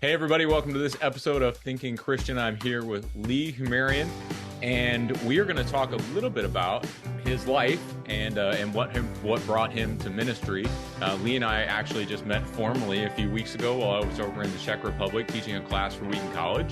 Hey everybody, welcome to this episode of Thinking Christian. I'm here with Lee Humerian, and we are going to talk a little bit about his life and what brought him to ministry. Lee and I actually just met formally a few weeks ago while I was over in the Czech Republic teaching a class for Wheaton College.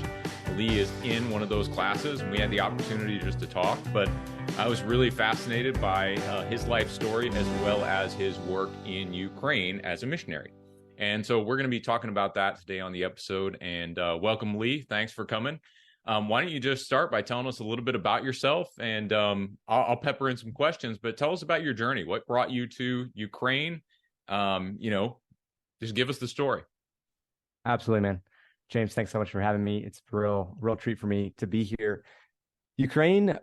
Lee is in one of those classes, and we had the opportunity just to talk, but I was really fascinated by his life story as well as his work in Ukraine as a missionary. And so we're going to be talking about that today on the episode. And welcome, Lee. Thanks for coming. Why don't you just start by telling us a little bit about yourself, and I'll pepper in some questions, but tell us about your journey. What brought you to Ukraine? Just give us the story. Absolutely, man. James, thanks so much for having me. It's a real treat for me to be here. Ukraine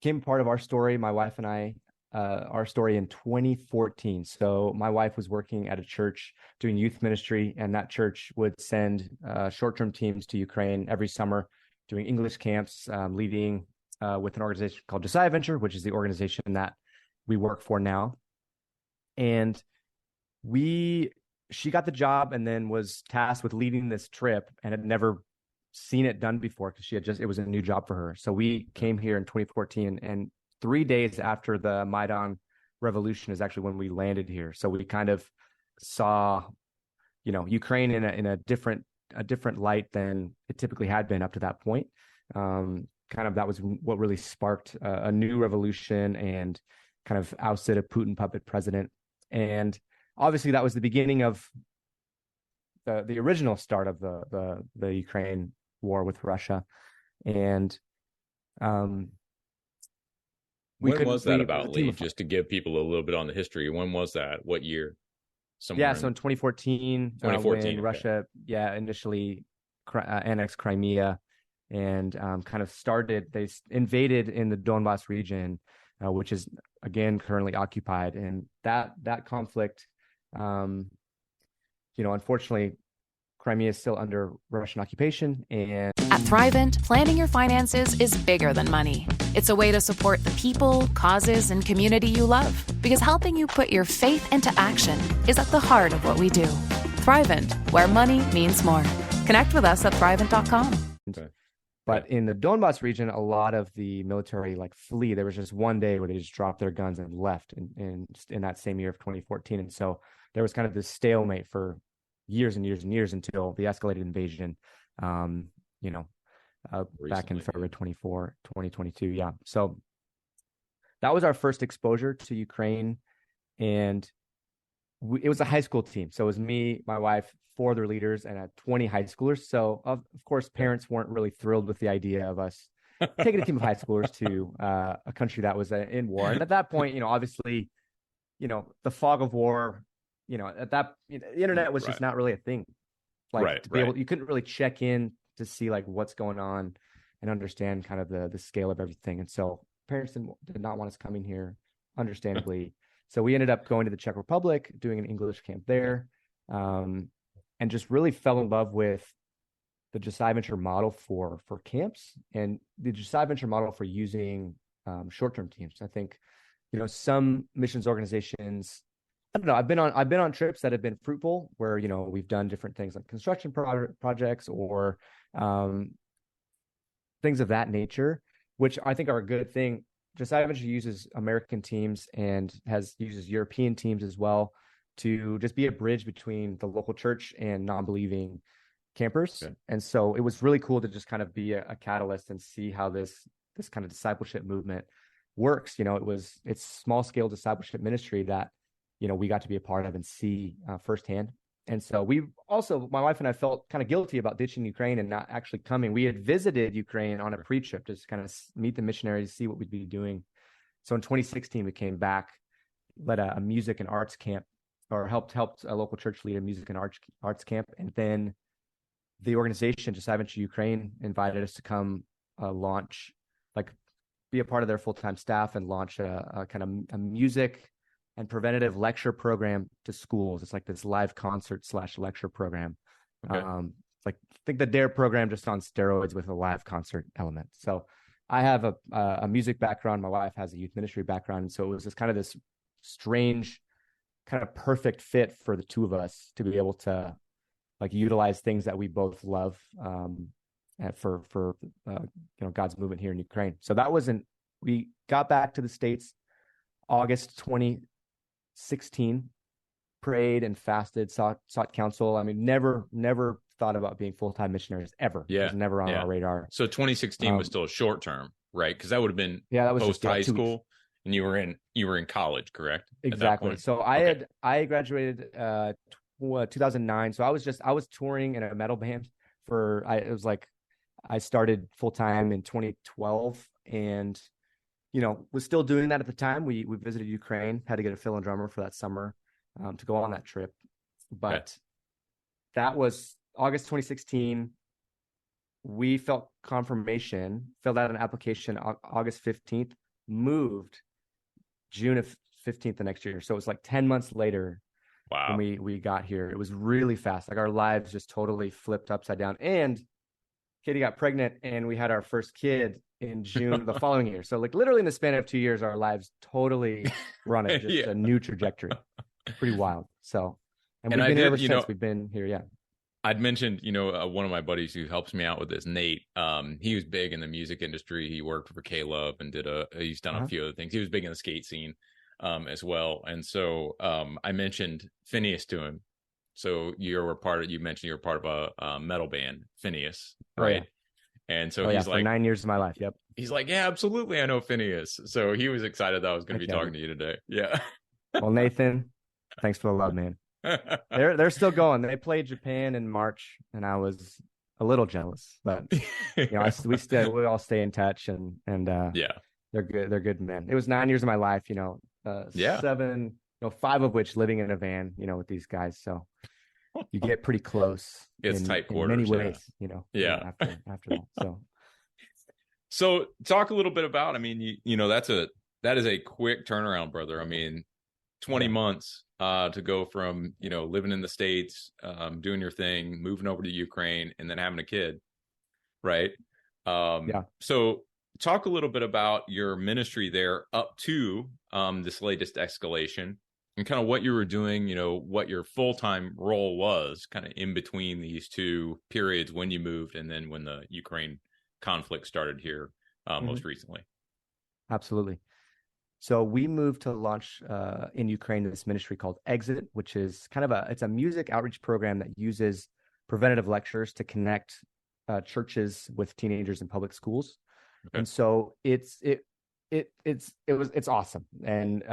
became part of our story, my wife and I, our story in 2014. So my wife was working at a church doing youth ministry, and that church would send short-term teams to Ukraine every summer doing English camps, leading with an organization called Josiah Venture, which is the organization that we work for now. And she got the job and then was tasked with leading this trip and had never seen it done before because it was a new job for her. So we came here in 2014, and 3 days after the Maidan revolution is actually when we landed here. So we kind of saw, Ukraine in a different light than it typically had been up to that point. That was what really sparked a new revolution and kind of ousted a Putin puppet president. And obviously that was the beginning of the original start of the Ukraine war with Russia. And when was that about, Lee? Just to give people a little bit on the history. When was that? What year? So in 2014, when Russia, initially annexed Crimea and they invaded in the Donbas region, which is again currently occupied. And that conflict, unfortunately, Crimea is still under Russian occupation. And at Thrivent, planning your finances is bigger than money. It's a way to support the people, causes, and community you love. Because helping you put your faith into action is at the heart of what we do. Thrivent, where money means more. Connect with us at thrivent.com. Okay. But in the Donbas region, a lot of the military flee. There was just one day where they just dropped their guns and left in that same year of 2014. And so there was kind of this stalemate for years and years and years until the escalated invasion, back in February 2022. Yeah. So that was our first exposure to Ukraine. And it was a high school team. So it was me, my wife, 4 other leaders, and 20 high schoolers. So of course, parents weren't really thrilled with the idea of us taking a team of high schoolers to a country that was in war. And at that point, obviously, the fog of war, the internet was just not really a thing. You couldn't really check in to see what's going on and understand kind of the scale of everything. And so parents did not want us coming here, understandably. So we ended up going to the Czech Republic, doing an English camp there, and just really fell in love with the Josiah Venture model for camps and the Josiah Venture model for using short-term teams. I think, some missions organizations, I don't know, I've been on trips that have been fruitful where, we've done different things like construction projects or things of that nature, which I think are a good thing. Josiah Venture uses American teams and uses European teams as well to just be a bridge between the local church and non-believing campers. Okay. And so it was really cool to just kind of be a catalyst and see how this kind of discipleship movement works. It's small scale discipleship ministry that, we got to be a part of and see firsthand. And so my wife and I felt kind of guilty about ditching Ukraine and not actually coming. We had visited Ukraine on a pre-trip to just kind of meet the missionaries, see what we'd be doing. So in 2016, we came back, led a music and arts camp, or helped a local church lead a music and arts camp. And then the organization, Josiah Venture Ukraine, invited us to come launch, be a part of their full-time staff and launch a kind of a music and preventative lecture program to schools. It's like this live concert / lecture program. Okay. Think the DARE program just on steroids with a live concert element. So I have a music background. My wife has a youth ministry background. So it was this strange, kind of perfect fit for the two of us to be able to like utilize things that we both love for God's movement here in Ukraine. So we got back to the States August 2016, prayed and fasted, sought counsel. I mean, never thought about being full-time missionaries ever. Yeah. It was never on our radar. So 2016 was still short term, right? Because that would have been that was post high school, and you were in college, correct? Exactly. So I graduated 2009. So I was touring in a metal band I started full-time in 2012, and was still doing that at the time. We visited Ukraine, had to get a fill-in drummer for that summer to go on that trip. But that was August 2016. We felt confirmation, filled out an application August 15th, moved June of 15th the next year. So it was like 10 months later. Wow. When we got here. It was really fast. Like our lives just totally flipped upside down. And Katie got pregnant and we had our first kid in June the following year. So like literally in the span of 2 years, our lives totally run it, just a new trajectory. Pretty wild. So, and we've been here ever since. We've been here. Yeah. I'd mentioned, one of my buddies who helps me out with this, Nate. He was big in the music industry. He worked for K-Love and he's done a few other things. He was big in the skate scene as well. And so I mentioned Phineas to him. So you mentioned you were part of a metal band, Phineas, right? Oh, yeah. And so he's like, for 9 years of my life. Yep. He's like, yeah, absolutely. I know Phineas. So he was excited that I was going to be talking to you today. Yeah. Well, Nathan, thanks for the love, man. They're still going. They played Japan in March, and I was a little jealous, but we all stay in touch, and they're good. They're good men. It was 9 years of my life, 7, 5 of which living in a van, with these guys. So you get pretty close. It's tight quarters in many ways, after that. So talk a little bit about, that is a quick turnaround, brother. 20 months to go from, living in the States, doing your thing, moving over to Ukraine, and then having a kid. Right. So talk a little bit about your ministry there up to this latest escalation and kind of what you were doing, what your full-time role was kind of in between these two periods when you moved and then when the Ukraine conflict started here most recently. Absolutely. So we moved to launch in Ukraine this ministry called Exit, which is it's a music outreach program that uses preventative lectures to connect churches with teenagers in public schools. Okay. And so it's awesome. And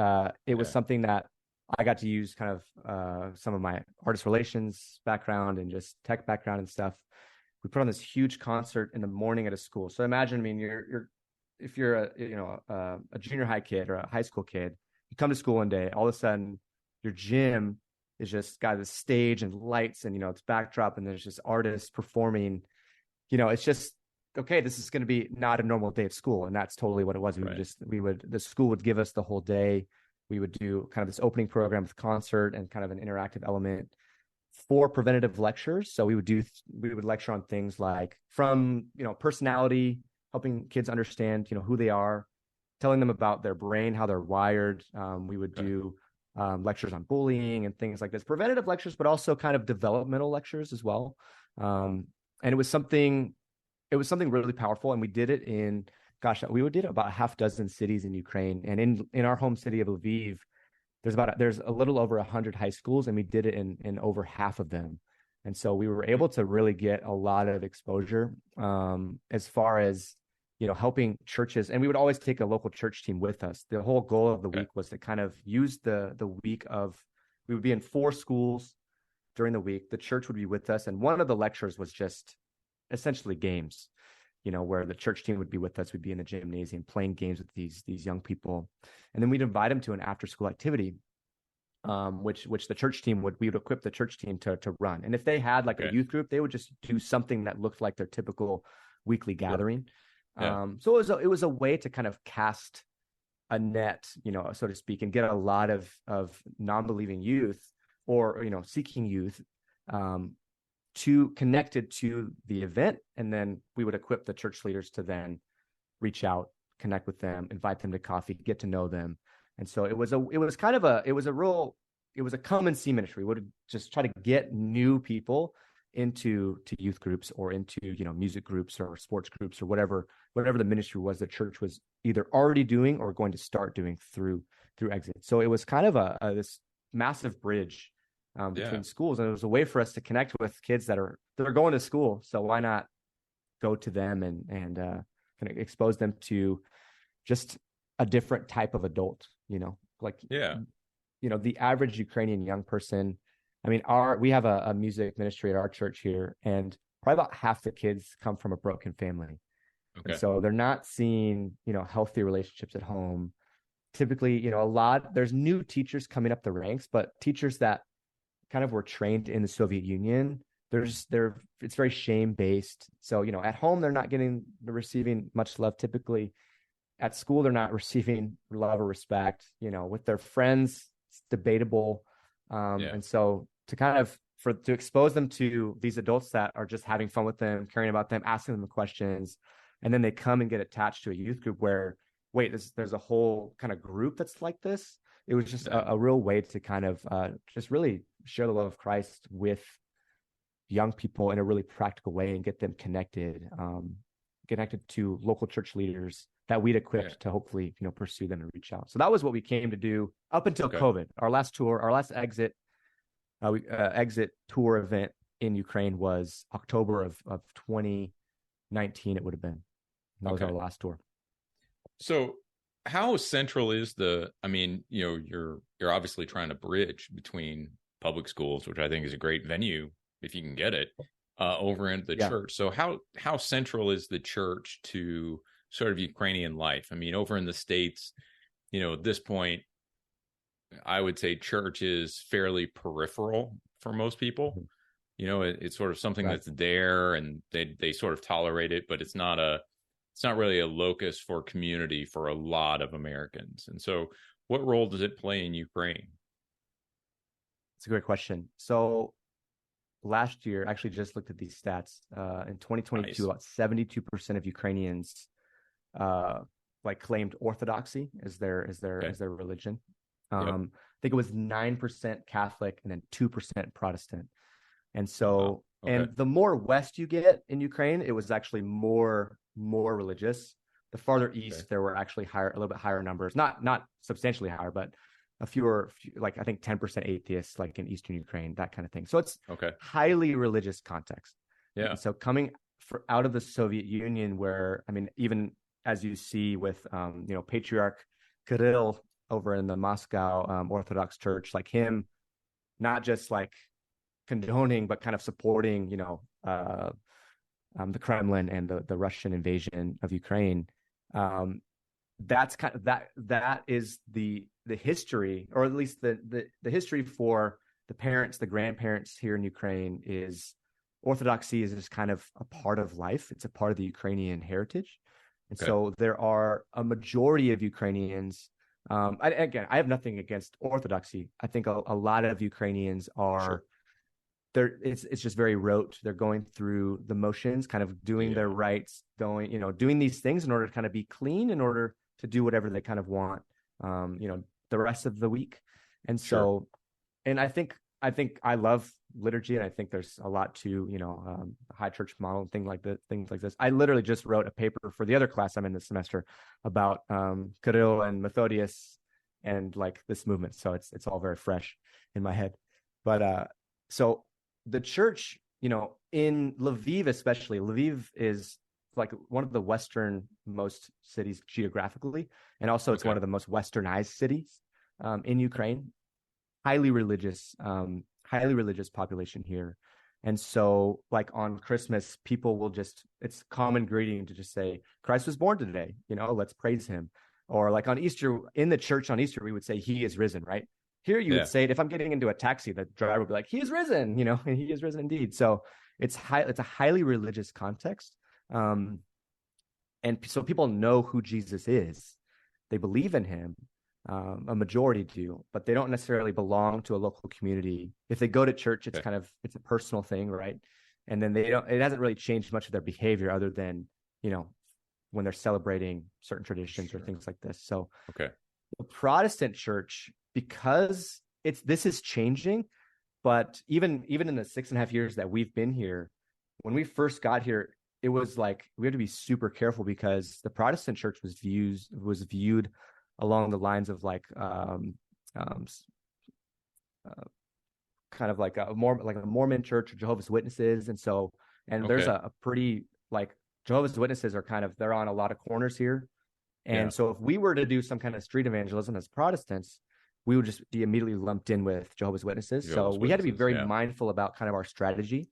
it was something that I got to use kind of some of my artist relations background and just tech background and stuff. We put on this huge concert in the morning at a school. So imagine, if you're a junior high kid or a high school kid, you come to school one day, all of a sudden your gym is just got this stage and lights and, it's backdrop and there's just artists performing, it's just, okay, this is going to be not a normal day of school. And that's totally what it was. The school would give us the whole day. We would do kind of this opening program with concert and kind of an interactive element for preventative lectures. So we would lecture on things like from, personality, helping kids understand, who they are, telling them about their brain, how they're wired. We would do lectures on bullying and things like this, preventative lectures, but also kind of developmental lectures as well. And it was something really powerful. And we did it we did about a half dozen cities in Ukraine. And in our home city of Lviv, there's a little over 100 high schools, and we did it in over half of them. And so we were able to really get a lot of exposure as far as, helping churches. And we would always take a local church team with us. The whole goal of the week was to kind of use the week we would be in 4 schools during the week. The church would be with us. And one of the lectures was just essentially games, where the church team would be with us. We'd be in the gymnasium playing games with these young people. And then we'd invite them to an after school activity. Which the church team we would equip the church team to run. And if they had like a youth group, they would just do something that looked like their typical weekly gathering. So it was a way to kind of cast a net, so to speak, and get a lot of non-believing youth or, seeking youth connected to the event. And then we would equip the church leaders to then reach out, connect with them, invite them to coffee, get to know them. And so it was a come and see ministry. We would just try to get new people into youth groups or into, music groups or sports groups or whatever the ministry was the church was either already doing or going to start doing through Exit. So it was kind of this massive bridge between schools, and it was a way for us to connect with kids they're going to school. So why not go to them and kind of expose them to just a different type of adult, the average Ukrainian young person. I mean, we have a music ministry at our church here, and probably about half the kids come from a broken family. Okay. And so they're not seeing, healthy relationships at home. Typically, there's new teachers coming up the ranks, but teachers that kind of were trained in the Soviet Union, it's very shame-based. So, at home, they're receiving much love typically. At school, they're not receiving love or respect. With their friends, it's debatable. And so to expose them to these adults that are just having fun with them, caring about them, asking them questions, and then they come and get attached to a youth group where, there's a whole kind of group that's like this. It was just a real way to kind of just really share the love of Christ with young people in a really practical way and get them connected to local church leaders that we'd equipped to hopefully, pursue them and reach out. So that was what we came to do up until COVID. Our last exit tour event in Ukraine was October of 2019. It would have been. That was our last tour. So how central is you're obviously trying to bridge between public schools, which I think is a great venue if you can get it, over into the church. So how central is the church to sort of Ukrainian life? I mean, over in the States, at this point, I would say church is fairly peripheral for most people. It's sort of something that's there and they sort of tolerate it, but it's not really a locus for community for a lot of Americans. And so what role does it play in Ukraine? It's a great question. So last year, I actually just looked at these stats. In 2022, about 72% of Ukrainians claimed Orthodoxy as their religion. I think it was 9% Catholic and then 2% Protestant. And so, and the more west you get in Ukraine, it was actually more religious. The farther east, there were actually a little bit higher numbers, not substantially higher, but a fewer, I think 10% atheists, like in Eastern Ukraine, that kind of thing. So it's highly religious context. Yeah. And so coming out of the Soviet Union, where, I mean, even as you see with, Patriarch Kirill over in the Moscow Orthodox Church, like him, not just like condoning, but kind of supporting, the Kremlin and the Russian invasion of Ukraine. That's kind of that is the history, or at least the history for the grandparents here in Ukraine is Orthodoxy is just kind of a part of life. It's a part of the Ukrainian heritage. And so there are a majority of Ukrainians. I have nothing against Orthodoxy. I think a lot of Ukrainians are it's just very rote. They're going through the motions, kind of doing their rites, doing these things in order to kind of be clean, in order to do whatever they kind of want, the rest of the week. And so, and I think I love liturgy, and I think there's a lot to, high church model and things like this. I literally just wrote a paper for the other class I'm in this semester about Kirill and Methodius and like this movement. So it's all very fresh in my head. But so the church, in Lviv especially, Lviv is like one of the westernmost cities geographically, and also it's one of the most westernized cities in Ukraine. Highly religious population here. And so like on Christmas, people will it's common greeting to just say, Christ was born today, let's praise him. Or like on Easter, in the church on Easter, we would say he is risen, right? Here you would say it, if I'm getting into a taxi, the driver would be like, he is risen, and he is risen indeed. So it's a highly religious context. And so people know who Jesus is. They believe in him. A majority do, but they don't necessarily belong to a local community. If they go to church, it's it's a personal thing, right? And then it hasn't really changed much of their behavior other than, when they're celebrating certain traditions or things like this. So the Protestant church, because this is changing, But even in the 6.5 years that we've been here, when we first got here, it was like we had to be super careful because the Protestant church was viewed along the lines of like kind of like a Mormon church or Jehovah's Witnesses, and there's a pretty like Jehovah's Witnesses are kind of, they're on a lot of corners here, and so if we were to do some kind of street evangelism as Protestants, we would just be immediately lumped in with Jehovah's Witnesses. So we had to be very mindful about kind of our strategy.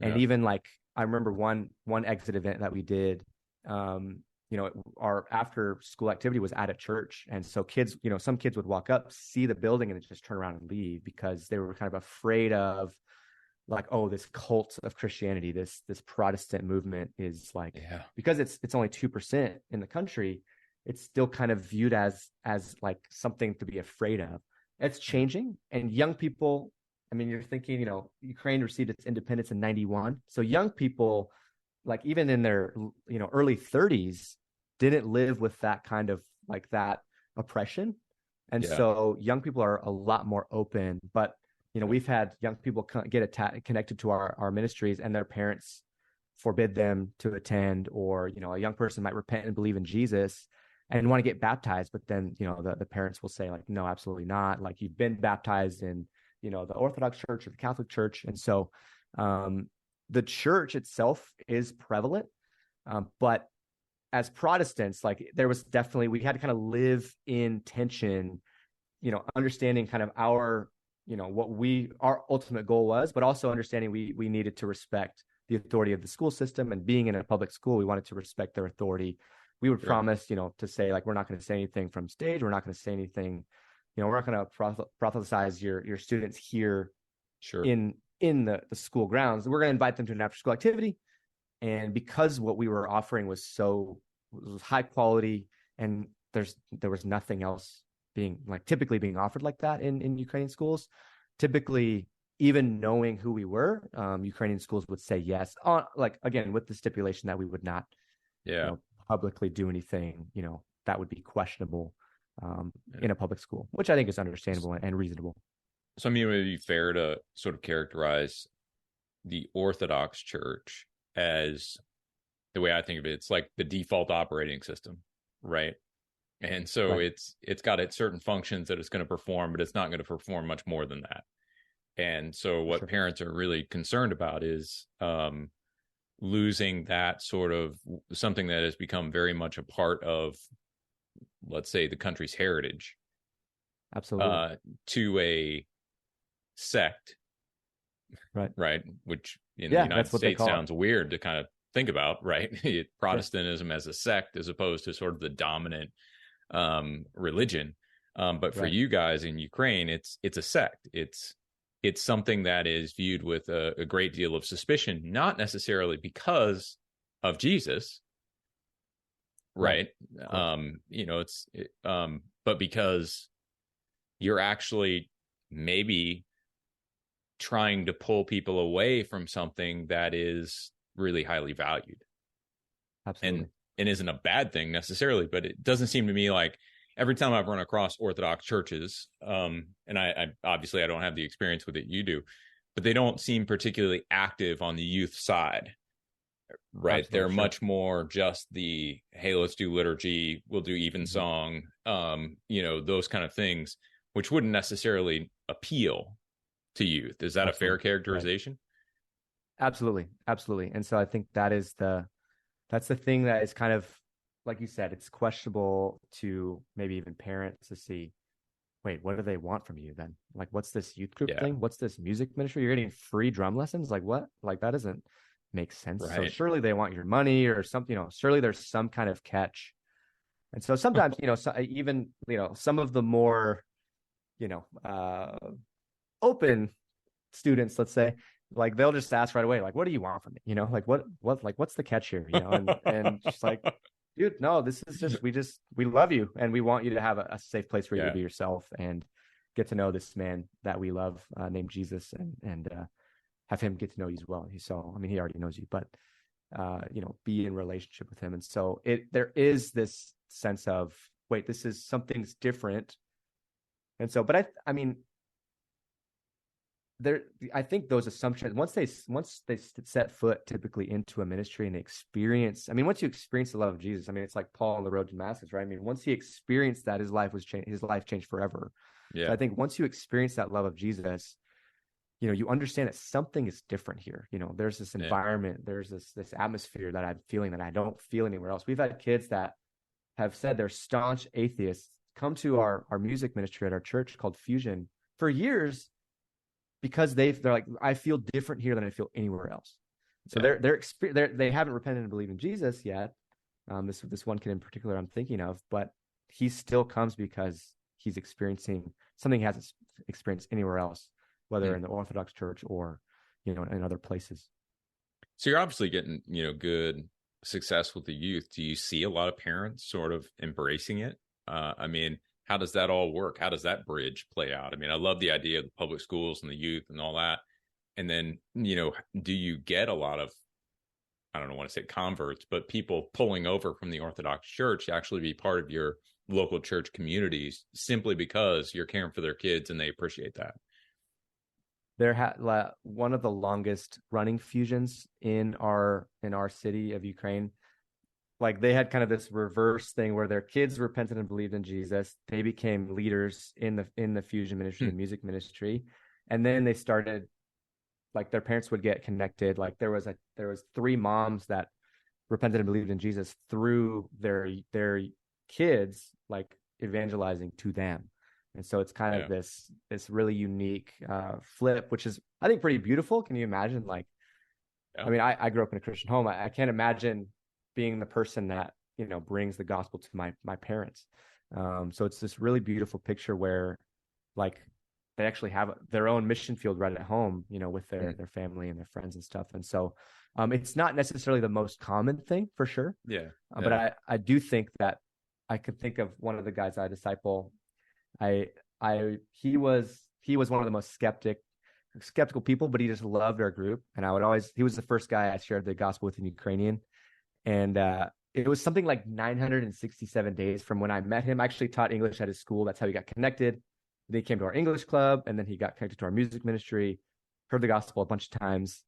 And even like, I remember one exit event that we did, our after school activity was at a church. And so kids, some kids would walk up, see the building, and just turn around and leave because they were kind of afraid of like, oh, this cult of Christianity, this Protestant movement is like, because it's only 2% in the country, it's still kind of viewed as like something to be afraid of. It's changing. And young people, I mean, you're thinking, Ukraine received its independence in 91. So young people, like even in their, early 30s, didn't live with that kind of like that oppression. And so young people are a lot more open. But, we've had young people get connected to our ministries, and their parents forbid them to attend, or, a young person might repent and believe in Jesus and want to get baptized, but then the parents will say like, no, absolutely not, like you've been baptized in the Orthodox Church or the Catholic Church. And so the church itself is prevalent, but as Protestants, like there was definitely, we had to kind of live in tension, understanding kind of our what our ultimate goal was, but also understanding we needed to respect the authority of the school system, and being in a public school, we wanted to respect their authority. We would promise, to say like, we're not going to say anything from stage. We're not going to say anything, we're not going to prophesize your students here in the school grounds. We're going to invite them to an after school activity. And because what we were offering was high quality, and there was nothing else typically being offered like that in Ukrainian schools, typically, even knowing who we were, Ukrainian schools would say yes, like again, with the stipulation that we would not publicly do anything, that would be questionable in a public school, which I think is understandable and reasonable. So, I mean, would it be fair to sort of characterize the Orthodox Church as, the way I think of it, it's like the default operating system, right? And so it's got its certain functions that it's going to perform, but it's not going to perform much more than that. And so what parents are really concerned about is losing that sort of something that has become very much a part of, let's say, the country's heritage. Absolutely. To a sect. Right. Which in the United States sounds weird to kind of think about, right? Protestantism as a sect as opposed to sort of the dominant religion. But for you guys in Ukraine, it's a sect. It's something that is viewed with a great deal of suspicion, not necessarily because of Jesus, right? But because you're actually maybe trying to pull people away from something that is really highly valued. Absolutely. And isn't a bad thing necessarily, but it doesn't seem to me like, every time I've run across Orthodox churches, and I obviously I don't have the experience with it you do, but they don't seem particularly active on the youth side, right? Absolutely, they're much more just the, hey, let's do liturgy, we'll do evensong, those kind of things, which wouldn't necessarily appeal to youth. Is that a fair characterization? Right. Absolutely. And so I think that's the thing that is kind of, like you said, it's questionable to maybe even parents to see, wait, what do they want from you then? Like, what's this youth group thing? What's this music ministry? You're getting free drum lessons? Like, what? Like, that doesn't make sense. Right. So surely they want your money or something, surely there's some kind of catch. And so sometimes, even, some of the more, open students, let's say, like, they'll just ask right away, like, what do you want from me? Like, what's the catch here? And just like, dude, no, this is just, we love you, and we want you to have a safe place for you to be yourself and get to know this man that we love, named Jesus, and have him get to know you as well. So, I mean, he already knows you, but, be in relationship with him. And so there is this sense of, wait, this is something's different. And so, but I mean, there, I think those assumptions, once they set foot typically into a ministry and they experience, I mean, once you experience the love of Jesus, I mean, it's like Paul on the road to Damascus, right? I mean, once he experienced that, his life changed forever. Yeah. So I think once you experience that love of Jesus, you know, you understand that something is different here. You know, there's this environment, there's this atmosphere that I'm feeling that I don't feel anywhere else. We've had kids that have said they're staunch atheists come to our music ministry at our church called Fusion for years, because they're like, I feel different here than I feel anywhere else. So they haven't repented and believed in Jesus yet. This one kid in particular I'm thinking of, but he still comes because he's experiencing something he hasn't experienced anywhere else, whether in the Orthodox Church or, you know, in other places. So you're obviously getting, you know, good success with the youth. Do you see a lot of parents sort of embracing it? I mean, how does that all work? How does that bridge play out? I mean, I love the idea of the public schools and the youth and all that. And then, you know, do you get a lot of, I don't want to say converts, but people pulling over from the Orthodox Church to actually be part of your local church communities simply because you're caring for their kids and they appreciate that? One of the longest running fusions in our city of Ukraine, like they had kind of this reverse thing where their kids repented and believed in Jesus. They became leaders in the fusion ministry, the music ministry. And then they started, like their parents would get connected. Like there was 3 moms that repented and believed in Jesus through their kids, like evangelizing to them. And so it's kind of this really unique flip, which is, I think, pretty beautiful. Can you imagine? Like, I mean, I grew up in a Christian home. I can't imagine being the person that, you know, brings the gospel to my parents. So it's this really beautiful picture where, like, they actually have their own mission field right at home, you know, with their family and their friends and stuff. And so it's not necessarily the most common thing, for sure. But I do think that I could think of one of the guys I disciple. He was one of the most skeptical people, but he just loved our group. And he was the first guy I shared the gospel with in Ukrainian. And it was something like 967 days from when I met him. I actually taught English at his school. That's how he got connected. Then he came to our English club, and then he got connected to our music ministry, heard the gospel a bunch of times.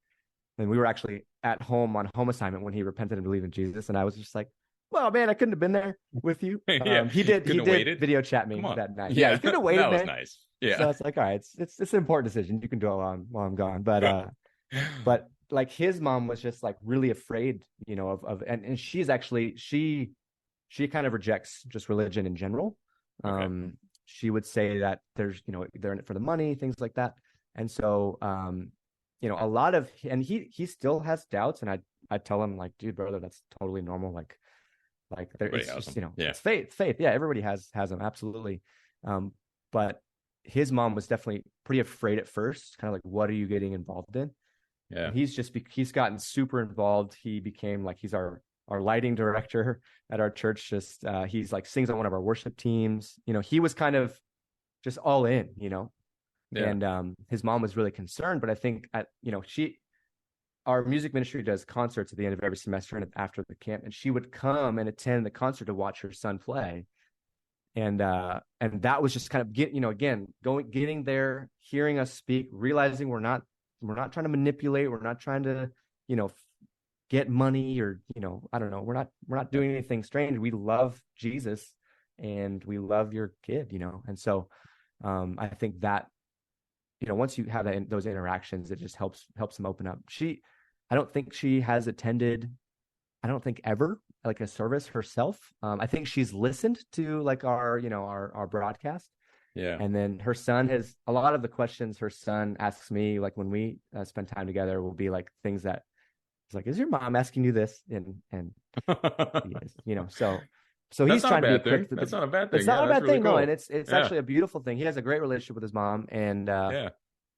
And we were actually at home on home assignment when he repented and believed in Jesus. And I was just like, well, man, I couldn't have been there with you. He did video chat me that night. Yeah, he could have waited. That was nice. Yeah. So it's like, all right, it's an important decision. You can do it while I'm gone. But like his mom was just like really afraid, you know, and she's actually, she kind of rejects just religion in general. She would say that there's, you know, they're in it for the money, things like that. And so, you know, a lot of, and he still has doubts, and I tell him, like, dude, brother, that's totally normal. Like it's just, you know, it's faith. Yeah. Everybody has them. Absolutely. But his mom was definitely pretty afraid at first, kind of like, what are you getting involved in? Yeah. And he's gotten super involved. He became like, he's our lighting director at our church. Just he's like sings on one of our worship teams. You know, he was kind of just all in, you know. And his mom was really concerned, but I think you know, our music ministry does concerts at the end of every semester and after the camp, and she would come and attend the concert to watch her son play. And that was just kind of getting there, hearing us speak, realizing we're not trying to manipulate, we're not trying to, you know, get money, or, you know, I don't know, we're not doing anything strange. We love Jesus and we love your kid, you know. And so I think that, you know, once you have those interactions, it just helps them open up. I don't think she has attended, ever, like a service herself. I think she's listened to like our broadcast. Yeah. And then her son has a lot of the questions her son asks me, like when we spend time together, will be like things that he's like, is your mom asking you this? And he is, you know, so he's trying to be quick. That's not a bad thing. It's not a bad thing. Really cool. No, and it's actually a beautiful thing. He has a great relationship with his mom, and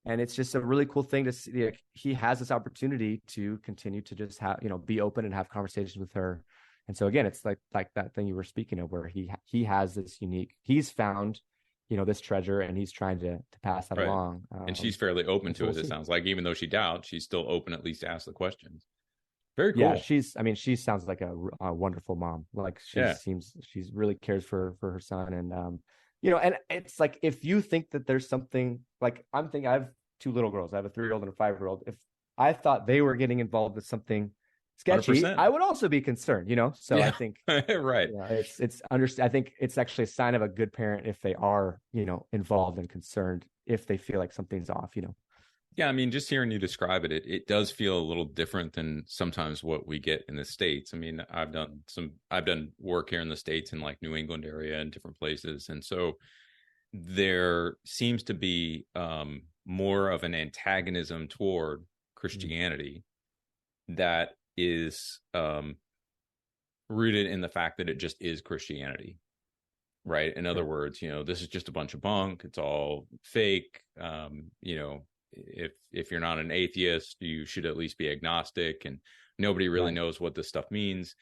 and it's just a really cool thing to see. Like, he has this opportunity to continue to just have, you know, be open and have conversations with her. And so again, it's like that thing you were speaking of, where he has this unique, he's found, you know, this treasure, and he's trying to pass that along. And she's fairly open to it. It sounds like, even though she doubts, she's still open at least to ask the questions. Very cool. Yeah, she sounds like a wonderful mom. Like she's really cares for her son. And you know, and it's like, if you think that there's something, like, I'm thinking, two little girls. I have a 3-year-old and a 5-year-old. If I thought they were getting involved with something sketchy, 100%. I would also be concerned, So I think right. I think it's actually a sign of a good parent if they are, involved and concerned, if they feel like something's off, Yeah, I mean, just hearing you describe it, it does feel a little different than sometimes what we get in the States. I mean, I've done work here in the States in like New England area and different places. And so there seems to be more of an antagonism toward Christianity that is rooted in the fact that it just is Christianity, right? In other words, this is just a bunch of bunk. It's all fake. If you're not an atheist, you should at least be agnostic, and nobody really knows what this stuff means,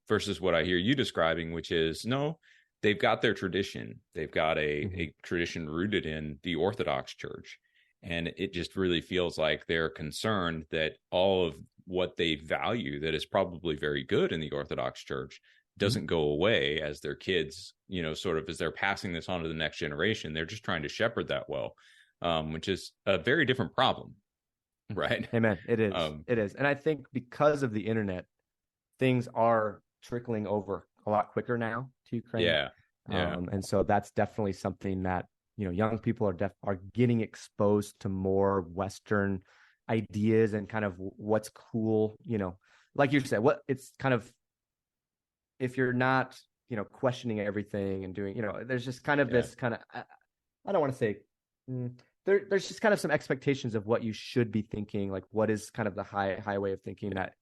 versus what I hear you describing, which is, no, they've got their tradition. They've got a tradition rooted in the Orthodox Church. And it just really feels like they're concerned that all of what they value that is probably very good in the Orthodox Church doesn't go away as their kids, sort of as they're passing this on to the next generation. They're just trying to shepherd that well, which is a very different problem, right? Amen. It is. It is. And I think because of the internet, things are trickling over a lot quicker now to Ukraine. Yeah. And so that's definitely something that, young people are getting exposed to more Western ideas and kind of what's cool, like you said, it's kind of, if you're not, questioning everything and doing, there's just kind of this kind of, I don't want to say, there's just kind of some expectations of what you should be thinking, like what is kind of the high way of thinking that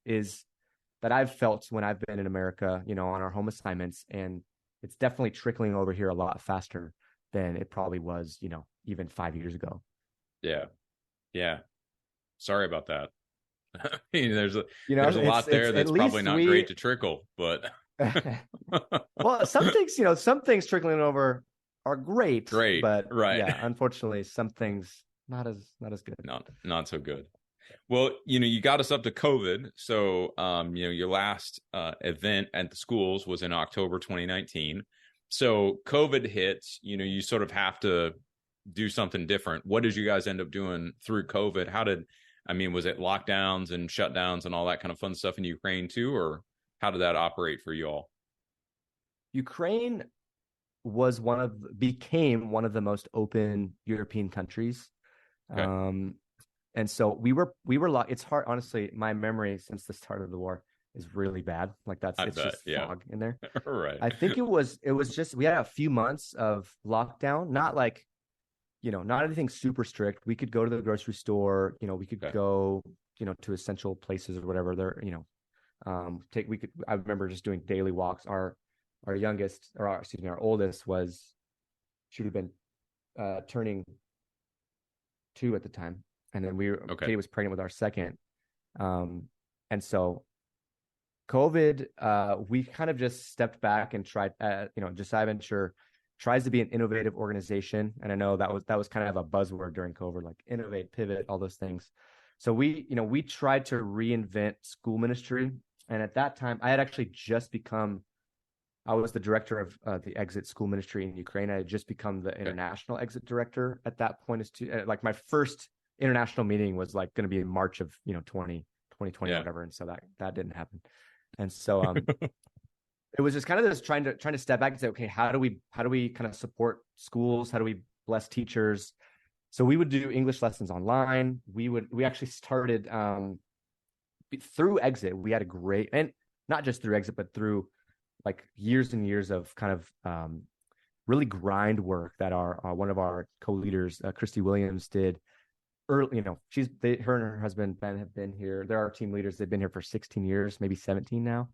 I've felt when I've been in America, on our home assignments. And it's definitely trickling over here a lot faster than it probably was, even 5 years ago. Yeah. Sorry about that. I mean, there's a lot there that's probably not great to trickle, but well, some things trickling over are great, but right. Yeah, unfortunately, some things not as good. Not so good. Well, you got us up to COVID. So, your last event at the schools was in October 2019. So COVID hits, you sort of have to do something different. What did you guys end up doing through COVID? Was it lockdowns and shutdowns and all that kind of fun stuff in Ukraine too? Or how did that operate for you all? Ukraine became one of the most open European countries. Okay. And so we were locked. It's hard, honestly, my memory since the start of the war is really bad. Like just fog in there. Right. I think it was just, we had a few months of lockdown, not like, not anything super strict. We could go to the grocery store, we could go, to essential places or whatever there, I remember just doing daily walks. Our oldest should have been turning 2 at the time. And then Katie was pregnant with our second. And so COVID, we kind of just stepped back and tried, Josiah Venture tries to be an innovative organization. And I know that was kind of a buzzword during COVID, like innovate, pivot, all those things. So we tried to reinvent school ministry. And at that time, I had actually I was the director of the Exit School Ministry in Ukraine. I had just become the international Exit director at that point. Like my first international meeting was like going to be in March of 2020, whatever. And so that didn't happen. And so it was just kind of this trying to step back and say, okay, how do we kind of support schools? How do we bless teachers? So we would do English lessons online. We actually started through Exit. We had a great, and not just through Exit, but through like years and years of kind of really grind work that one of our co-leaders, Christy Williams, did early. Her and her husband Ben have been here. They're our team leaders. They've been here for 16 years, maybe 17 now.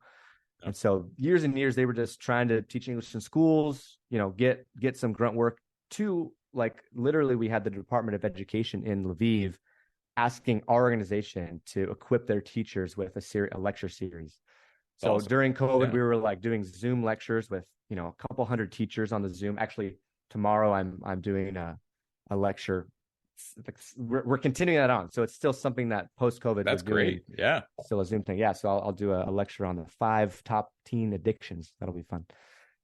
And so years and years, they were just trying to teach English in schools, get some grunt work to, like, literally we had the Department of Education in Lviv asking our organization to equip their teachers with a lecture series. So awesome. During COVID, we were like doing Zoom lectures with, a couple hundred teachers on the Zoom. Actually, tomorrow I'm doing a lecture. We're continuing that on. So it's still something that post-COVID. That's great. Yeah. Still a Zoom thing. Yeah. So I'll do a lecture on the 5 top teen addictions. That'll be fun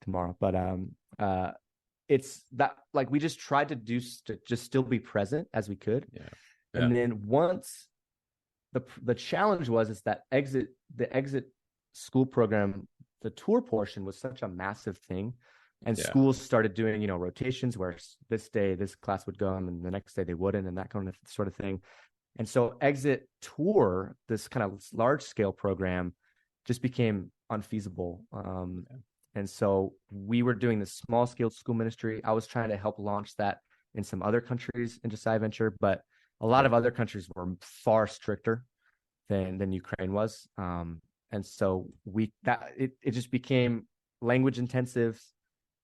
tomorrow. But it's that, like, we just tried to just still be present as we could. Yeah. Yeah. And then once the challenge is that the exit school program, the tour portion was such a massive thing. And schools started doing, rotations where this day this class would go and the next day they wouldn't, and that kind of sort of thing. And so exit tour, this kind of large scale program, just became unfeasible. And so we were doing this small scale school ministry. I was trying to help launch that in some other countries in Josiah Venture, but a lot of other countries were far stricter than Ukraine was. And so it just became language intensive,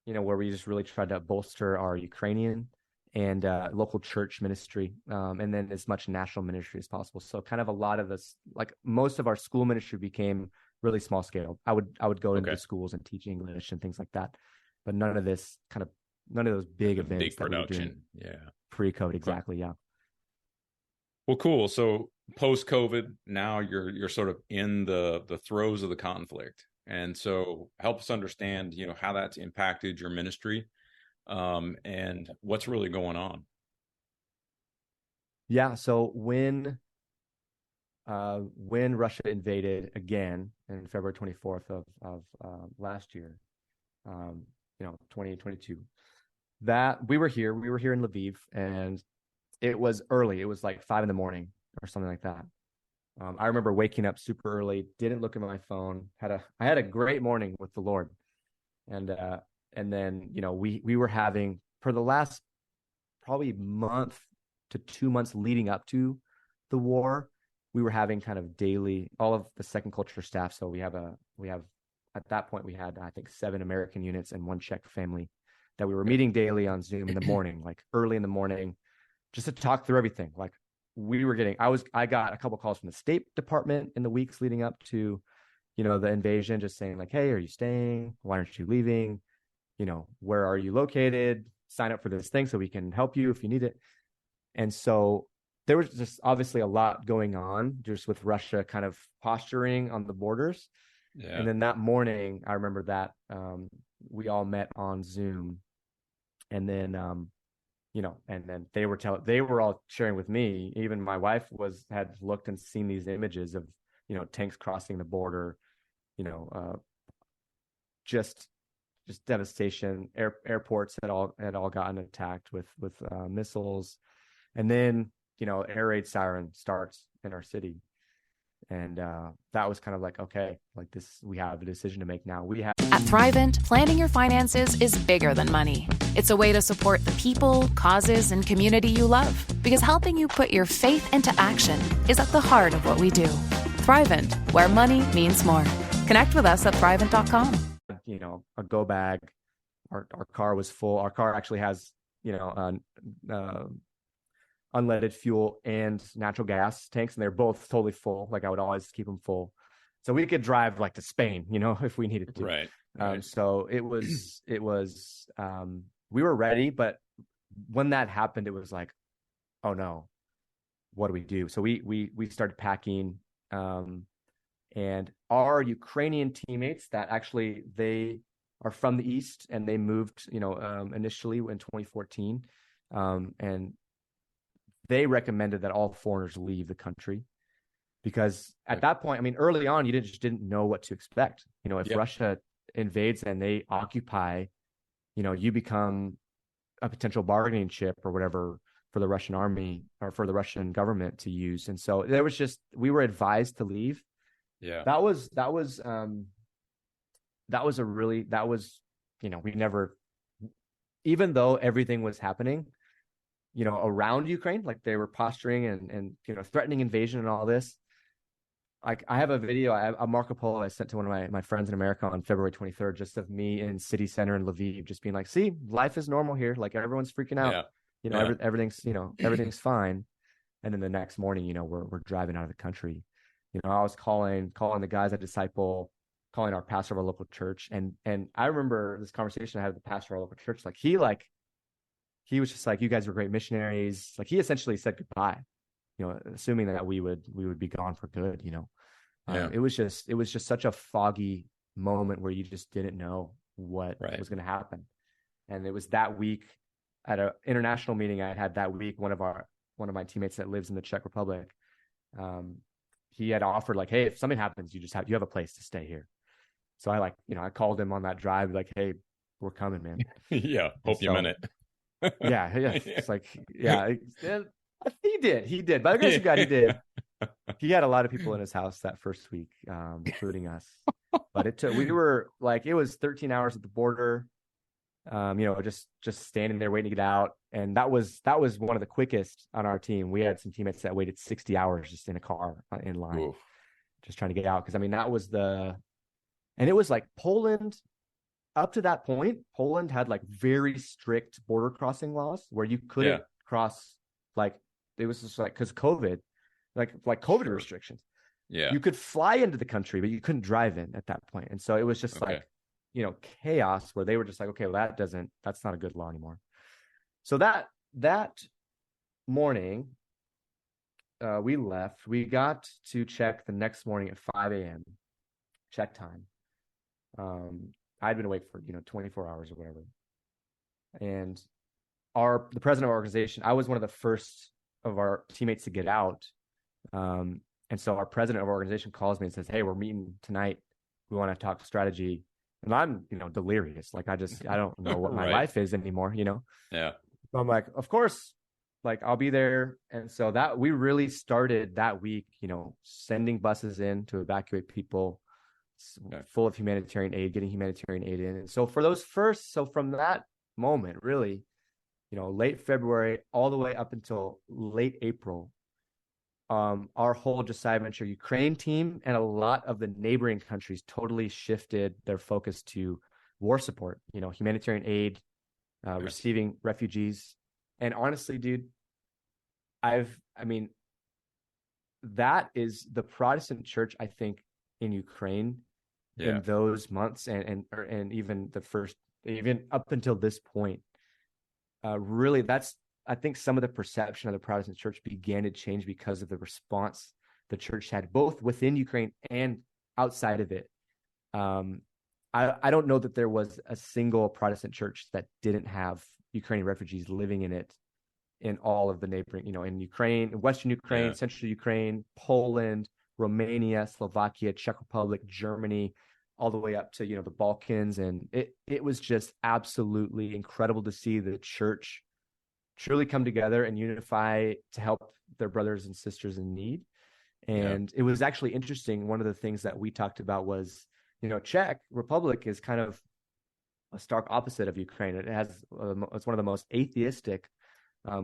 where we just really tried to bolster our Ukrainian and local church ministry, and then as much national ministry as possible. So kind of a lot of this, like most of our school ministry became really small scale. I would go into schools and teach English and things like that, but none of those big events, big production. Pre-COVID, exactly. Yeah. Well, cool. So post-COVID, now you're sort of in the throes of the conflict, and so help us understand, how that's impacted your ministry, and what's really going on. Yeah. So when Russia invaded again on February 24th of last year, 2022, that we were here in Lviv, and it was early. It was like 5 a.m. or something like that. I remember waking up super early, didn't look at my phone. I had a great morning with the Lord, and then we were having, for the last probably month to 2 months leading up to the war, we were having kind of daily, all of the second culture staff. So we have at that point we had, I think, 7 American units and 1 Czech family that we were meeting daily on Zoom in the morning, like early in the morning, just to talk through everything. Like I got a couple calls from the State Department in the weeks leading up to, the invasion, just saying like, hey, are you staying? Why aren't you leaving? Where are you located? Sign up for this thing so we can help you if you need it. And so there was just obviously a lot going on just with Russia kind of posturing on the borders. Yeah. And then that morning, I remember that we all met on Zoom, and then and then they were all sharing with me. Even my wife had looked and seen these images of, tanks crossing the border, just devastation. Airports had all gotten attacked with missiles, and then air raid siren starts in our city, and that was kind of like, okay, like this, we have a decision to make now. At Thrivent, planning your finances is bigger than money. It's a way to support the people, causes, and community you love, because helping you put your faith into action is at the heart of what we do. Thrivent, where money means more. Connect with us at Thrivent.com. A go bag. Our car was full. Our car actually has, unleaded fuel and natural gas tanks, and they're both totally full. Like I would always keep them full, so we could drive like to Spain, if we needed to. Right. So it was we were ready, but when that happened, it was like, oh no, what do we do? So we started packing, and our Ukrainian teammates that actually, they are from the East, and they moved, initially in 2014, and they recommended that all foreigners leave the country, because at that point, I mean, early on, you didn't know what to expect. If Russia invades and they occupy, you become a potential bargaining chip or whatever for the Russian army or for the Russian government to use. And so we were advised to leave. Yeah. We never, even though everything was happening, around Ukraine, like they were posturing and threatening invasion and all this. Like I have a video, a Marco Polo I sent to one of my friends in America on February 23rd, just of me in city center in Lviv, just being like, see, life is normal here. Like everyone's freaking out. Yeah. Everything's fine. And then the next morning, we're driving out of the country. I was calling the guys at Disciple, calling our pastor of our local church. And I remember this conversation I had with the pastor of our local church. He was just like, you guys were great missionaries. Like he essentially said goodbye, assuming that we would be gone for good, It was just such a foggy moment where you just didn't know what was going to happen. And it was that week at an international meeting I had that week, one of one of my teammates that lives in the Czech Republic, he had offered like, hey, if something happens, you have a place to stay here. So I I called him on that drive, like, hey, we're coming, man. Yeah. Hope you meant it. Yeah. It's like, yeah, he did. By the grace of God, he did. He had a lot of people in his house that first week, including us. But it was 13 hours at the border, just standing there waiting to get out. And that was one of the quickest on our team. We had some teammates that waited 60 hours just in a car in line, Oof. Just trying to get out. Because that was and it was like Poland. Up to that point, Poland had like very strict border crossing laws where you couldn't cross. Like it was just like because COVID, like COVID restrictions. Yeah, you could fly into the country, but you couldn't drive in at that point. And so it was just like chaos where they were just like, okay, well that's not a good law anymore. So that morning, we left. We got to Czech the next morning at 5 a.m. Czech time. I'd been awake for 24 hours or whatever. And the president of our organization, I was one of the first of our teammates to get out. And so our president of our organization calls me and says, hey, we're meeting tonight. We want to talk strategy. And I'm, delirious. Like I don't know what my life is anymore, Yeah. So I'm like, of course, like I'll be there. And so that we really started that week, sending buses in to evacuate people, full of humanitarian aid, getting humanitarian aid in. And so from that moment, really, late February, all the way up until late April, our whole Josiah Venture Ukraine team and a lot of the neighboring countries totally shifted their focus to war support, humanitarian aid, receiving refugees. And honestly, dude, that is the Protestant church, I think, in Ukraine in those months and even even up until this point, really, that's, I think some of the perception of the Protestant church began to change because of the response the church had both within Ukraine and outside of it. I don't know that there was a single Protestant church that didn't have Ukrainian refugees living in it in all of the neighboring, in Ukraine, Western Ukraine, Central Ukraine, Poland, Romania, Slovakia, Czech Republic, Germany, all the way up to, the Balkans. And it was just absolutely incredible to see the church truly come together and unify to help their brothers and sisters in need. And it was actually interesting. One of the things that we talked about was, Czech Republic is kind of a stark opposite of Ukraine. It's one of the most atheistic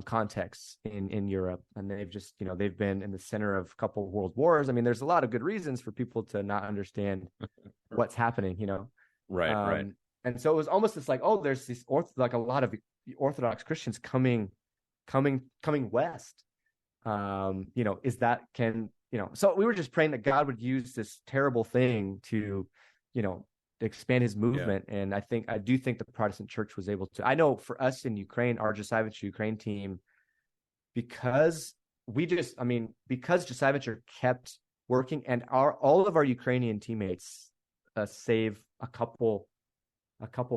contexts in Europe. And they've just, they've been in the center of a couple of world wars. There's a lot of good reasons for people to not understand what's happening, Right. And so it was almost just like, oh, there's these like a lot of Orthodox Christians coming west. So we were just praying that God would use this terrible thing to, expand his movement. And I do think the Protestant church was able to. I know for us in Ukraine, our Josiah Venture Ukraine team, because Josiah Venture kept working, and all of our Ukrainian teammates, save a couple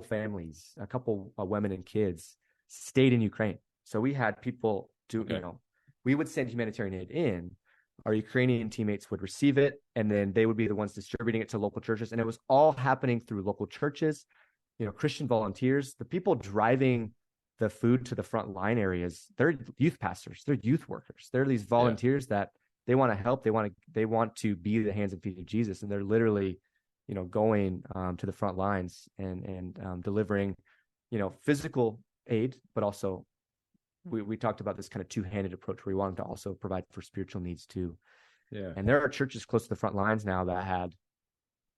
families, a couple women and kids, stayed in Ukraine. So we had people we would send humanitarian aid in. Our Ukrainian teammates would receive it, and then they would be the ones distributing it to local churches. And it was all happening through local churches, Christian volunteers, the people driving the food to the front line areas. They're youth pastors, they're youth workers. They're these volunteers that they want to help. They want to be the hands and feet of Jesus. And they're literally, going to the front lines and delivering, physical aid, but also we talked about this kind of two-handed approach where we wanted to also provide for spiritual needs too. Yeah. And there are churches close to the front lines now that had,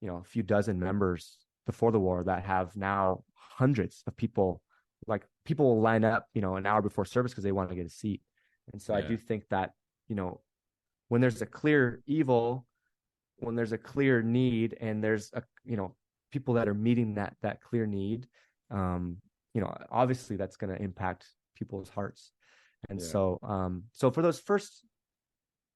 a few dozen members before the war that have now hundreds of people. Like people will line up, an hour before service because they want to get a seat. And so I do think that, when there's a clear evil, when there's a clear need, and there's people that are meeting that clear need, obviously that's going to impact people's hearts. And so for those first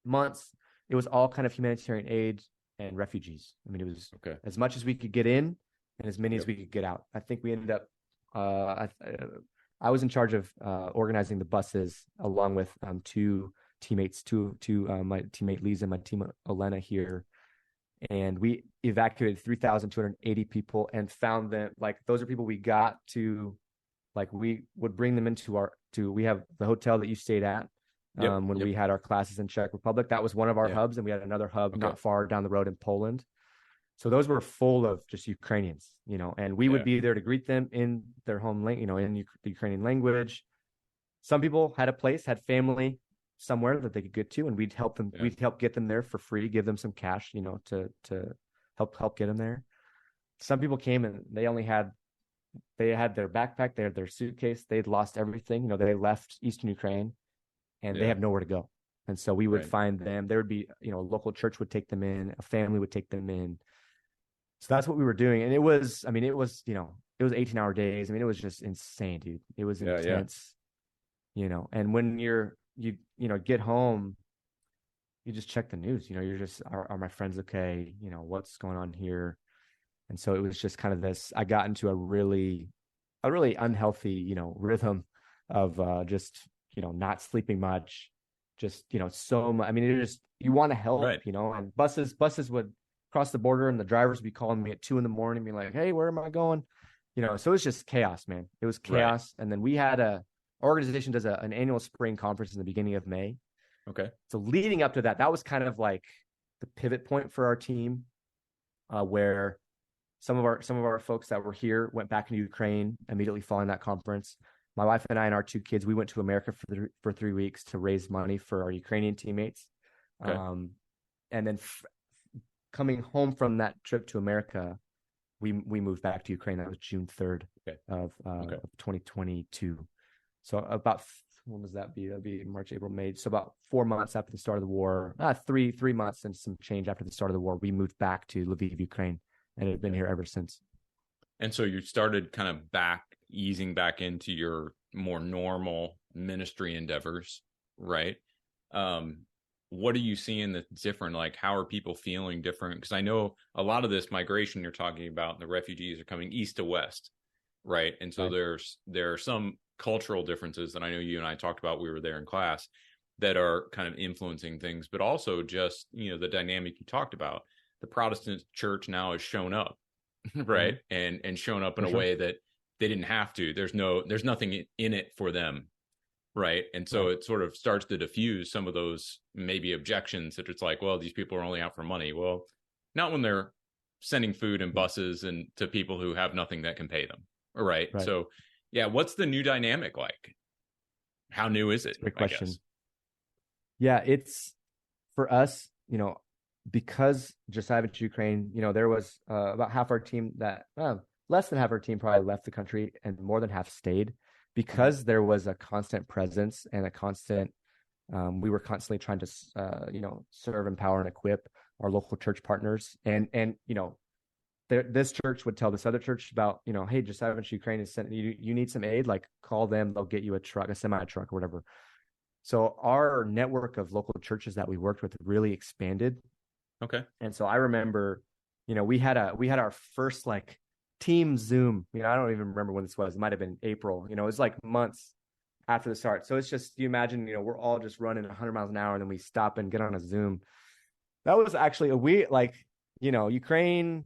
months, it was all kind of humanitarian aid and refugees. It was as much as we could get in and as many as we could get out. I think we ended up I was in charge of organizing the buses along with two teammates, my teammate Lisa and my teammate Elena here. And we evacuated 3,280 people and found them, like, those are people we got to, like, we would bring them into we have the hotel that you stayed at when we had our classes in Czech Republic. That was one of our hubs. And we had another hub not far down the road in Poland. So those were full of just Ukrainians, and we would be there to greet them in their home language, in the Ukrainian language. Some people had family somewhere that they could get to, and we'd help them. We'd help get them there for free, give them some cash, to help get them there. Some people came and they had their backpack, they had their suitcase, they'd lost everything. They left Eastern Ukraine, and they have nowhere to go. And so we would find them. There would be, a local church would take them in, a family would take them in. So that's what we were doing. And it was 18-hour days. It was just insane, dude. It was intense, and when you get home, you just check the news, you're just, are my friends okay? What's going on here? And so it was just kind of this, I got into a really unhealthy, rhythm of just, not sleeping much, just, so much. It just, you want to help, and buses would cross the border and the drivers would be calling me at 2 a.m, being like, hey, where am I going? So it was just chaos, man. It was chaos. Right. And then we had our organization does an annual spring conference in the beginning of May. Okay. So leading up to that was kind of like the pivot point for our team, where some of our folks that were here went back into Ukraine immediately following that conference. My wife and I and our 2 kids, we went to America for 3 weeks to raise money for our Ukrainian teammates. Okay. And then coming home from that trip to America, we moved back to Ukraine. That was June 3rd of 2022. So about, when was that be? That'd be March, April, May. So about 4 months after the start of the war, three months and some change after the start of the war, we moved back to Lviv, Ukraine, and have been here ever since. And so you started kind of easing back into your more normal ministry endeavors, right? What are you seeing that's different? Like, how are people feeling different? Because I know a lot of this migration you're talking about, the refugees are coming east to west, right? And so there are some cultural differences that I know you and I talked about, we were there in class, that are kind of influencing things, but also just, the dynamic you talked about. The Protestant church now has shown up, right? Mm-hmm. And shown up in a way that they didn't have to. There's nothing in it for them, right? And so it sort of starts to diffuse some of those maybe objections that it's like, well, these people are only out for money. Well, not when they're sending food and buses and to people who have nothing that can pay them, right? So yeah, what's the new dynamic like? How new is it? Great question. Yeah, it's, for us, because Josiah Venture Ukraine, there was about half our team that, less than half our team probably left the country, and more than half stayed, because there was a constant presence and a constant, we were constantly trying to, serve, empower, and equip our local church partners. And this church would tell this other church about, hey, Josiah Venture Ukraine is sending you need some aid, like, call them, they'll get you a truck, a semi truck or whatever. So our network of local churches that we worked with really expanded. Okay. And so I remember, we had our first like team Zoom, I don't even remember when this was. It might've been April, it was like months after the start. So it's just, you imagine, we're all just running 100 miles an hour, and then we stop and get on a Zoom. That was actually Ukraine,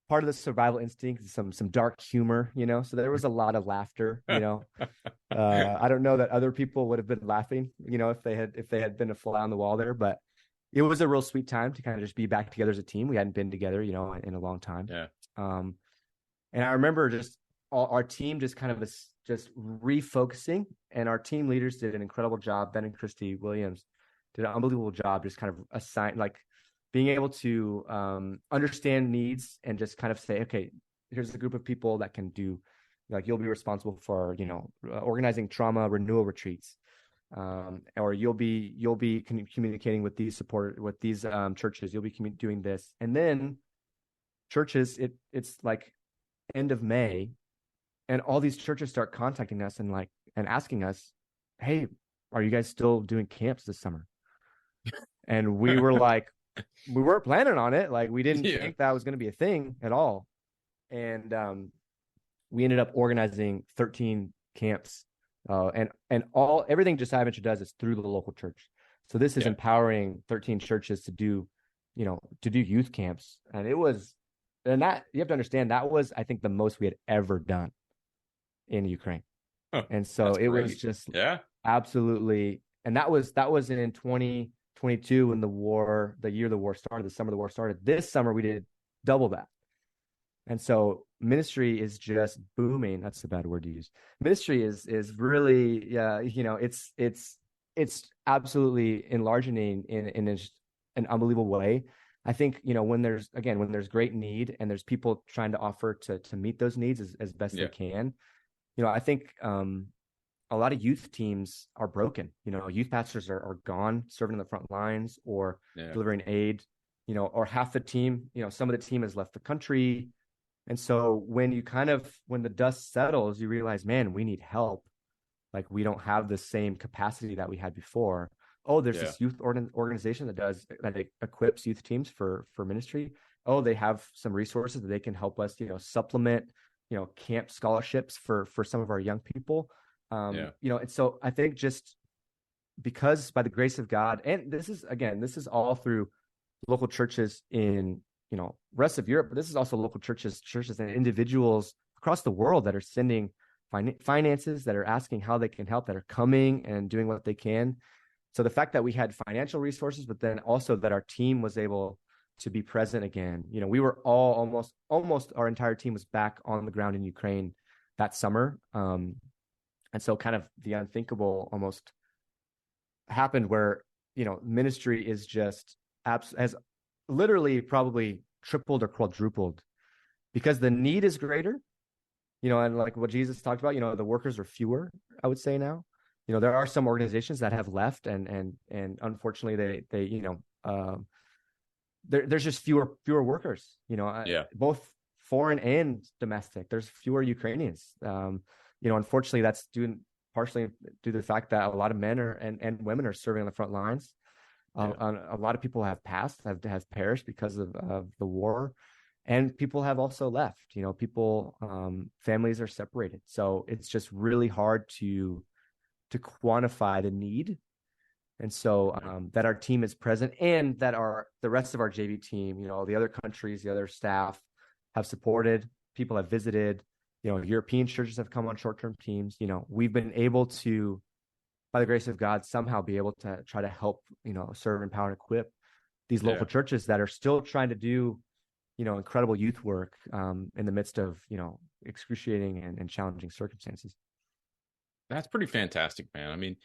part of the survival instinct, some dark humor, so there was a lot of laughter, I don't know that other people would have been laughing, if they had been a fly on the wall there, but it was a real sweet time to kind of just be back together as a team. We hadn't been together, in a long time. Yeah. And I remember just our team just kind of just refocusing, and our team leaders did an incredible job. Ben and Christy Williams did an unbelievable job, just kind of being able to understand needs and just kind of say, okay, here's a group of people that can do, like, you'll be responsible for, organizing trauma renewal retreats, or you'll be communicating with these churches. You'll be doing this, and then churches. It's like end of May, and all these churches start contacting us and asking us, hey, are you guys still doing camps this summer? And we were like, we weren't planning on it. Like, we didn't think that was going to be a thing at all. And we ended up organizing 13 camps, and everything Josiah Venture does is through the local church. So this is empowering 13 churches to do youth camps. And that you have to understand, that was, I think, the most we had ever done in Ukraine. Huh, and so it was just absolutely, and that was in 2022 when the year the war started, the summer the war started. This summer we did double that. And so ministry is just booming. That's a bad word to use. Ministry is really, it's absolutely enlarging in an unbelievable way. I think, when there's great need and there's people trying to offer to meet those needs as best they can. I think a lot of youth teams are broken. Youth pastors are gone, serving in the front lines or delivering aid, or half the team, some of the team has left the country. And so when the dust settles, you realize, man, we need help. Like, we don't have the same capacity that we had before. Oh, there's this youth organization that equips youth teams for ministry. Oh, they have some resources that they can help us, supplement, camp scholarships for some of our young people. And so I think just because by the grace of God, and this is all through local churches in, rest of Europe, but this is also local churches and individuals across the world that are sending finances, that are asking how they can help, that are coming and doing what they can. So the fact that we had financial resources, but then also that our team was able to be present again. We were all almost our entire team was back on the ground in Ukraine that summer. And so kind of the unthinkable almost happened where, ministry is just has literally probably tripled or quadrupled because the need is greater, and like what Jesus talked about, the workers are fewer, I would say now. There are some organizations that have left and unfortunately there's just fewer workers, both foreign and domestic. There's fewer Ukrainians. Unfortunately that's partially due to the fact that a lot of men and women are serving on the front lines. A lot of people have have perished because of the war, and people have also left. Families are separated, so it's just really hard to quantify the need. And so that our team is present and that the rest of our JV team, the other countries, the other staff have supported, people have visited, European churches have come on short-term teams. We've been able to, by the grace of God, somehow be able to try to help, serve, empower, and equip these local churches that are still trying to do, incredible youth work in the midst of, excruciating and challenging circumstances. That's pretty fantastic, man. I mean,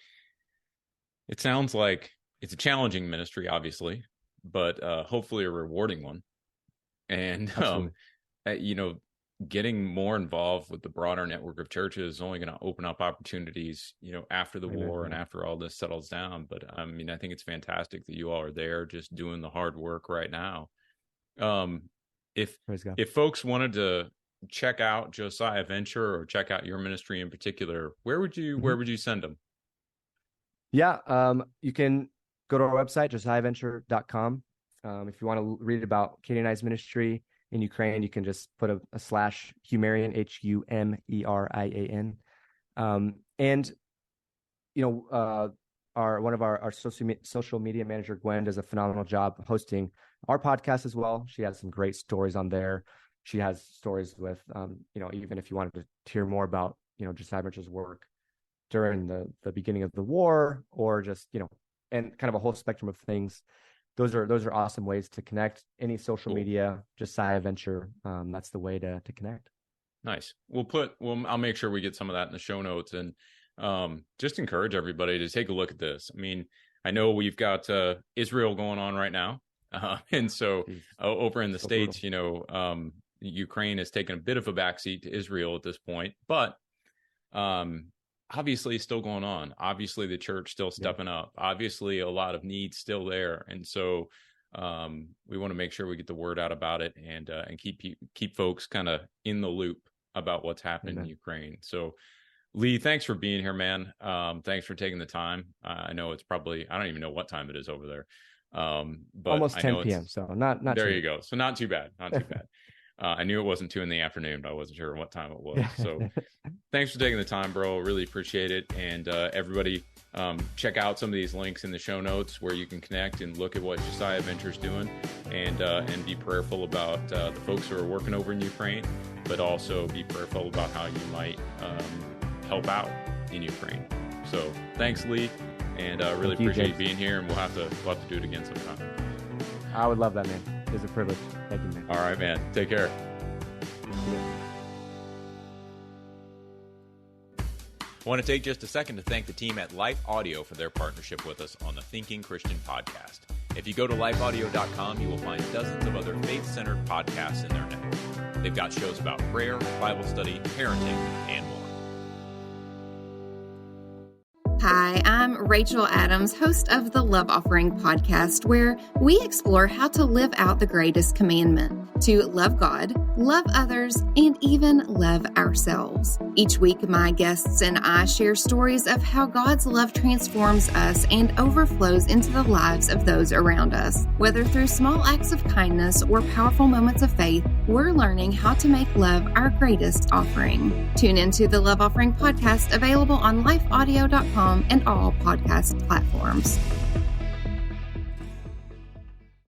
it sounds like it's a challenging ministry, obviously, but hopefully a rewarding one. And, getting more involved with the broader network of churches is only going to open up opportunities, after the war and after all this settles down. But I mean, I think it's fantastic that you all are there just doing the hard work right now. If folks wanted to check out Josiah Venture or check out your ministry in particular, where would you send them? Yeah, you can go to our website, josiahventure.com. If you want to read about Katie and I's ministry in Ukraine, you can just put a slash Humerian, Humerian. And one of our social media manager, Gwen, does a phenomenal job hosting our podcast as well. She has some great stories on there. She has stories with, even if you wanted to hear more about, Josiah Venture's work during the beginning of the war, or just, and kind of a whole spectrum of things. Those are awesome ways to connect. Any social media, Josiah Venture, that's the way to connect. Nice. I'll make sure we get some of that in the show notes, and just encourage everybody to take a look at this. I mean, I know we've got Israel going on right now, and so over in the States, brutal. Ukraine has taken a bit of a backseat to Israel at this point, but obviously it's still going on. Obviously the church still stepping up. Obviously a lot of needs still there. And so we want to make sure we get the word out about it and keep folks kind of in the loop about what's happening in Ukraine. So Lee, thanks for being here, man. Thanks for taking the time. I know it's probably, I don't even know what time it is over there. But almost 10 p.m. So not there you go. So not too bad. Not too bad. I knew it wasn't 2 p.m, but I wasn't sure what time it was. So thanks for taking the time, bro. Really appreciate it. And everybody, check out some of these links in the show notes where you can connect and look at what Josiah Venture's doing, and be prayerful about the folks who are working over in Ukraine, but also be prayerful about how you might help out in Ukraine. So thanks, Lee, and really appreciate you being here, and we'll have to do it again sometime. I would love that, man. It was a privilege. Thank you, man. All right, man. Take care. I want to take just a second to thank the team at Life Audio for their partnership with us on the Thinking Christian podcast. If you go to lifeaudio.com, you will find dozens of other faith-centered podcasts in their network. They've got shows about prayer, Bible study, parenting, and more. Hi, I'm Rachel Adams, host of the Love Offering podcast, where we explore how to live out the greatest commandment, to love God, love others, and even love ourselves. Each week, my guests and I share stories of how God's love transforms us and overflows into the lives of those around us. Whether through small acts of kindness or powerful moments of faith, we're learning how to make love our greatest offering. Tune into the Love Offering podcast, available on lifeaudio.com and all podcast platforms.